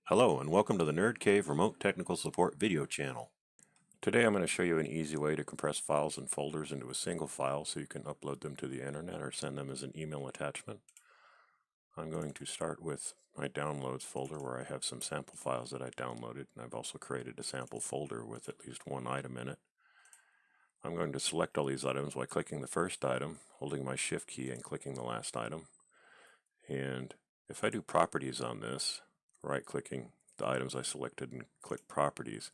Hello and welcome to the Nerd Cave Remote Technical Support video channel. Today I'm going to show you an easy way to compress files and folders into a single file so you can upload them to the internet or send them as an email attachment. I'm going to start with my downloads folder where I have some sample files that I downloaded, and I've also created a sample folder with at least one item in it. I'm going to select all these items by clicking the first item, holding my shift key and clicking the last item. And if I do properties on this, right-clicking the items I selected and click properties,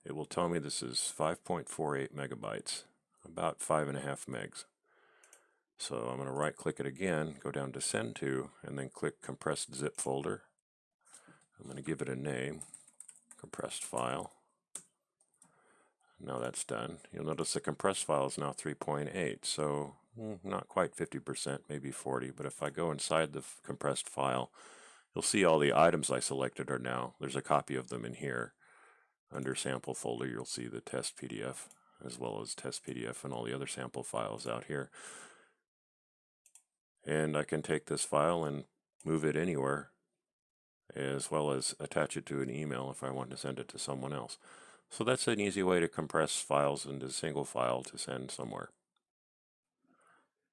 it will tell me this is 5.48 megabytes, about 5.5 megs. So I'm going to right-click it again, go down to Send To, and then click Compressed Zip Folder. I'm going to give it a name, Compressed File. Now that's done. You'll notice the compressed file is now 3.8, so not quite 50%, maybe 40, but if I go inside the compressed file, you'll see all the items I selected are now, there's a copy of them in here. Under sample folder, you'll see the test PDF, as well as test PDF and all the other sample files out here. And I can take this file and move it anywhere, as well as attach it to an email if I want to send it to someone else. So that's an easy way to compress files into a single file to send somewhere.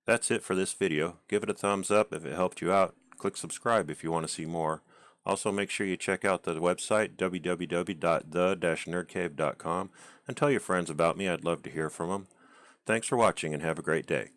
That's it for this video. Give it a thumbs up if it helped you out. Click subscribe if you want to see more. Also, make sure you check out the website www.the-nerdcave.com and tell your friends about me. I'd love to hear from them. Thanks for watching and have a great day.